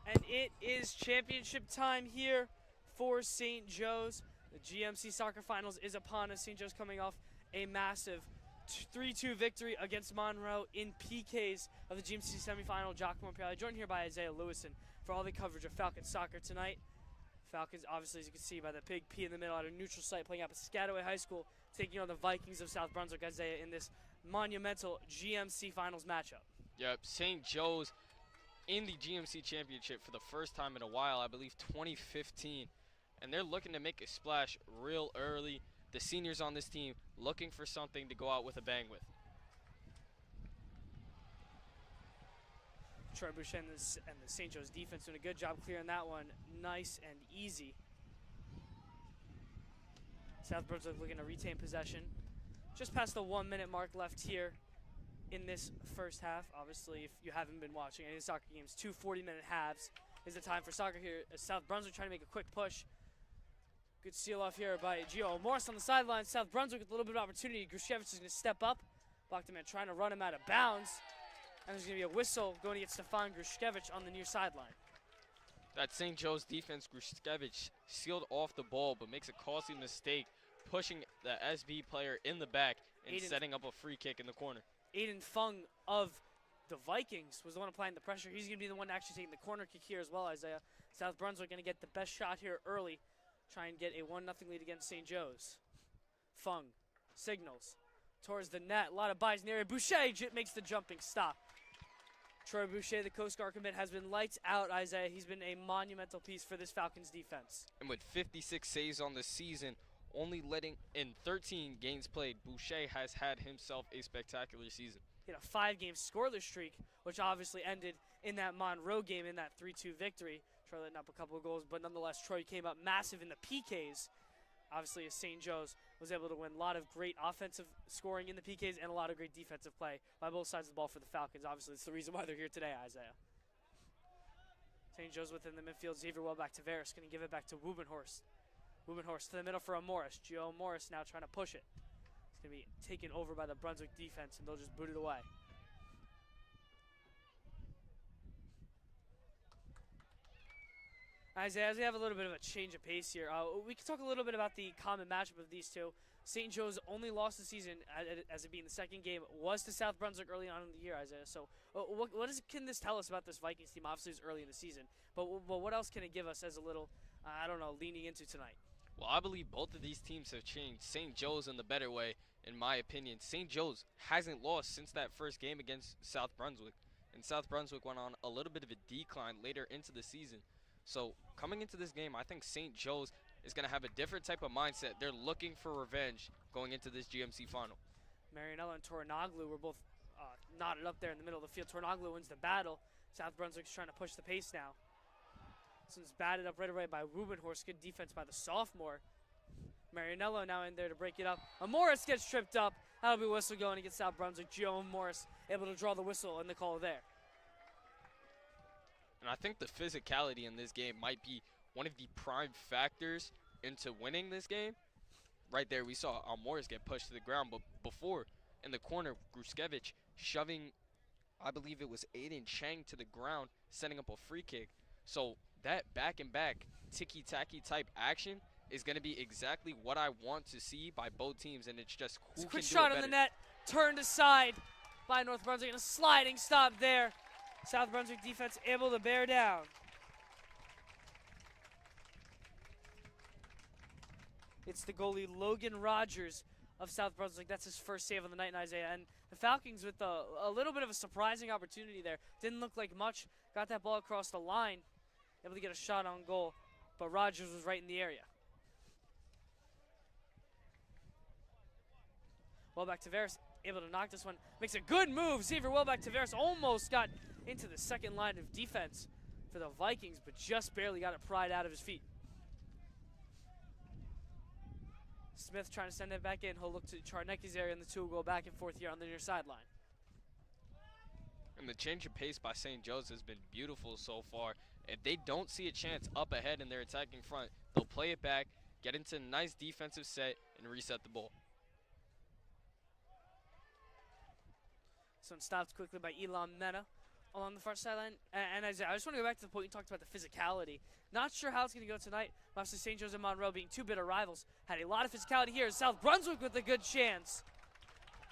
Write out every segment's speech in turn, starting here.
And it is championship time here for St. Joe's. The GMC soccer finals is upon us. St. Joe's coming off a massive 3-2 victory against Monroe in PKs of the GMC semifinal. Giacomo Piali, joined here by Isaiah Lewison for all the coverage of Falcons soccer tonight. Falcons, obviously, as you can see by the big P in the middle, at a neutral site, playing out at Piscataway High School, taking on the Vikings of South Brunswick, Isaiah, in this monumental GMC finals matchup. Yep, St. Joe's in the GMC championship for the first time in a while, I believe 2015. And they're looking to make a splash real early. The seniors on this team looking for something to go out with a bang with. Troy Boucher and the St. Joe's defense doing a good job clearing that one. Nice and easy. South Brunswick looking to retain possession. Just past the 1 minute mark left here in this first half. Obviously, if you haven't been watching any of the soccer games, 2 40-minute halves is the time for soccer here. As South Brunswick trying to make a quick push. Good seal off here by Gio Morris on the sideline. South Brunswick with a little bit of opportunity. Grushkevich is going to step up. Blocked him in, trying to run him out of bounds. And there's going to be a whistle going to get Stefan Grushkevich on the near sideline. That St. Joe's defense, Grushkevich, sealed off the ball, but makes a costly mistake, pushing the SB player in the back and setting up a free kick in the corner. Aiden Fung of the Vikings was the one applying the pressure. He's going to be the one actually taking the corner kick here as well, Isaiah. South Brunswick going to get the best shot here early. Try and get a 1-0 lead against St. Joe's. Fung signals towards the net. A lot of buys in the area. Boucher makes the jumping stop. Troy Boucher, the Coast Guard commit, has been lights out, Isaiah. He's been a monumental piece for this Falcons defense. And with 56 saves on the season, only letting in 13 games played, Boucher has had himself a spectacular season. He had a 5-game scoreless streak, which obviously ended in that Monroe game in that 3-2 victory. Troy letting up a couple of goals, but nonetheless, Troy came up massive in the PKs. Obviously, as St. Joe's was able to win a lot of great offensive scoring in the PKs and a lot of great defensive play by both sides of the ball for the Falcons. Obviously, it's the reason why they're here today, Isaiah. St. Joe's within the midfield. Xavier well back to Varus, going to give it back to Wubenhorst. Wubenhorst to the middle for a Morris. Gio Morris now trying to push it. It's going to be taken over by the Brunswick defense, and they'll just boot it away. Isaiah, as we have a little bit of a change of pace here, we can talk a little bit about the common matchup of these two. St. Joe's only lost the season, as it being the second game, was to South Brunswick early on in the year, Isaiah. So can this tell us about this Vikings team? Obviously, it's early in the season. But what else can it give us as a little, leaning into tonight? Well, I believe both of these teams have changed. St. Joe's in the better way, in my opinion. St. Joe's hasn't lost since that first game against South Brunswick. And South Brunswick went on a little bit of a decline later into the season. So coming into this game, I think St. Joe's is going to have a different type of mindset. They're looking for revenge going into this GMC final. Marianella and Tornaglu were both knotted up there in the middle of the field. Tornaglu wins the battle. South Brunswick's trying to push the pace now. This one's batted up right away by Wubenhorst. Good defense by the sophomore. Marianello now in there to break it up. Morris gets tripped up. That'll be a whistle going against South Brunswick. Gio Morris able to draw the whistle and the call there. And I think the physicality in this game might be one of the prime factors into winning this game. Right there, we saw Morris get pushed to the ground, but before, in the corner, Grushkevich shoving, I believe it was Aiden Chang to the ground, setting up a free kick. So that back-and-back, ticky-tacky type action is going to be exactly what I want to see by both teams, and it's just who can do it better. Quick shot on the net, turned aside by North Brunswick, and a sliding stop there. South Brunswick defense able to bear down. It's the goalie Logan Rogers of South Brunswick. That's his first save of the night in Isaiah. And the Falcons with a little bit of a surprising opportunity there. Didn't look like much. Got that ball across the line. Able to get a shot on goal. But Rogers was right in the area. Well back to Varus. Able to knock this one. Makes a good move. Xavier well back to Varus. Almost got into the second line of defense for the Vikings, but just barely got it pried out of his feet. Smith trying to send it back in. He'll look to Charnecki's area, and the two will go back and forth here on the near sideline. And the change of pace by St. Joe's has been beautiful so far. If they don't see a chance up ahead in their attacking front, they'll play it back, get into a nice defensive set, and reset the ball. This one stopped quickly by Elam Mena along the far sideline. And I just want to go back to the point you talked about, the physicality. Not sure how it's going to go tonight. Obviously, St. Joe's and Monroe being two bitter rivals had a lot of physicality here. South Brunswick with a good chance.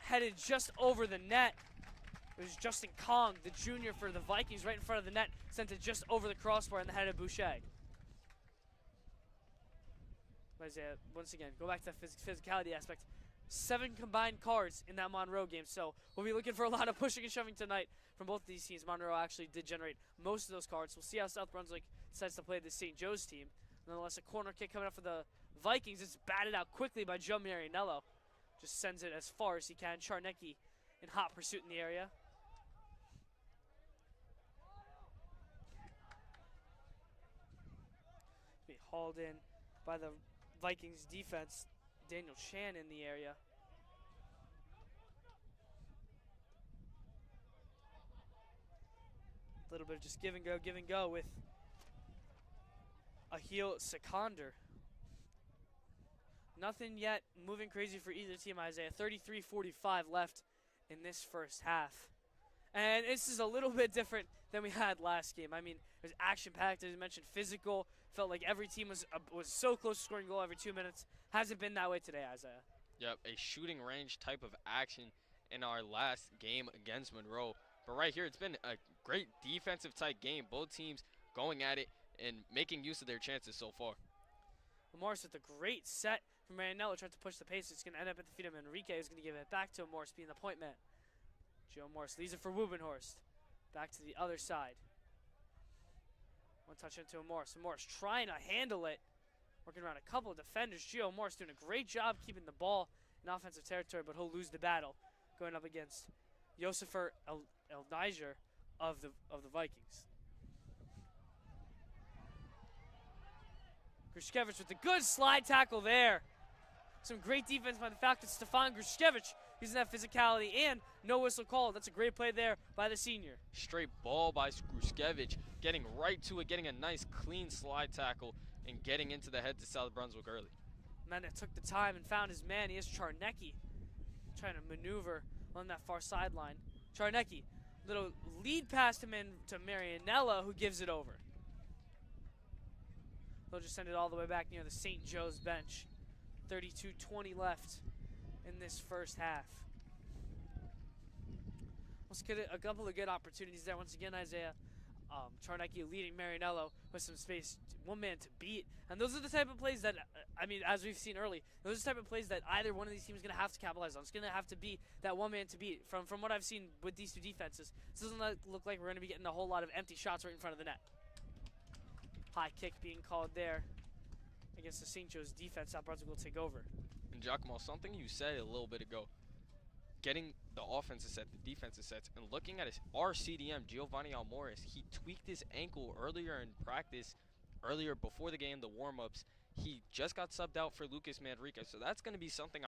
Headed just over the net. It was Justin Kong, the junior for the Vikings, right in front of the net. Sent it just over the crossbar in the head of Boucher. Isaiah, once again, go back to the physicality aspect. 7 combined cards in that Monroe game, so we'll be looking for a lot of pushing and shoving tonight from both of these teams. Monroe actually did generate most of those cards. We'll see how South Brunswick decides to play this St. Joe's team. Nonetheless, a corner kick coming up for the Vikings. It's batted out quickly by Joe Marianello. Just sends it as far as he can. Charnecki in hot pursuit in the area. Be hauled in by the Vikings defense. Daniel Chan in the area. A little bit of just give and go with Ahil Sekander. Nothing yet moving crazy for either team, Isaiah. 33:45 left in this first half. And this is a little bit different than we had last game. I mean, it was action-packed, as you mentioned, physical. Felt like every team was so close to scoring a goal every 2 minutes. Hasn't been that way today, Isaiah. Yep, a shooting range type of action in our last game against Monroe. But right here, it's been a great defensive type game. Both teams going at it and making use of their chances so far. Morris with a great set from Marianello. Tried to push the pace. It's going to end up at the feet of Enrique, who's going to give it back to Morris, being the point man. Joe Morris leaves it for Wubenhorst. Back to the other side. One touch into Morris. Morris trying to handle it. Working around a couple of defenders. Gio Morris doing a great job keeping the ball in offensive territory, but he'll lose the battle going up against Josifer El Niger of the Vikings. Grushkevich with a good slide tackle there. Some great defense by the Falcons. Stefan Grushkevich using that physicality and no whistle called. That's a great play there by the senior. Straight ball by Grushkevich, getting right to it, getting a nice clean slide tackle and getting into the head to South Brunswick early. Man that took the time and found his man. He is Charnecki, trying to maneuver on that far sideline. Charnecki, little lead pass him in to Marianello, who gives it over. They'll just send it all the way back near the St. Joe's bench. 32:20 left in this first half. Let's get a couple of good opportunities there. Once again, Isaiah, Charnecki leading Marianello with some space, one man to beat. And those are the type of plays that, I mean, as we've seen early, those are the type of plays that either one of these teams is going to have to capitalize on. It's going to have to be that one man to beat. From what I've seen with these two defenses, this doesn't look like we're going to be getting a whole lot of empty shots right in front of the net. High kick being called there against the St. Joe's defense. South Brunswick will take over. And Giacomo, something you said a little bit ago, getting the offensive set, the defensive sets, and looking at our CDM, Giovanni Almores, he tweaked his ankle earlier in practice, earlier before the game, the warm-ups. He just got subbed out for Lucas Manriquez, so that's going to be something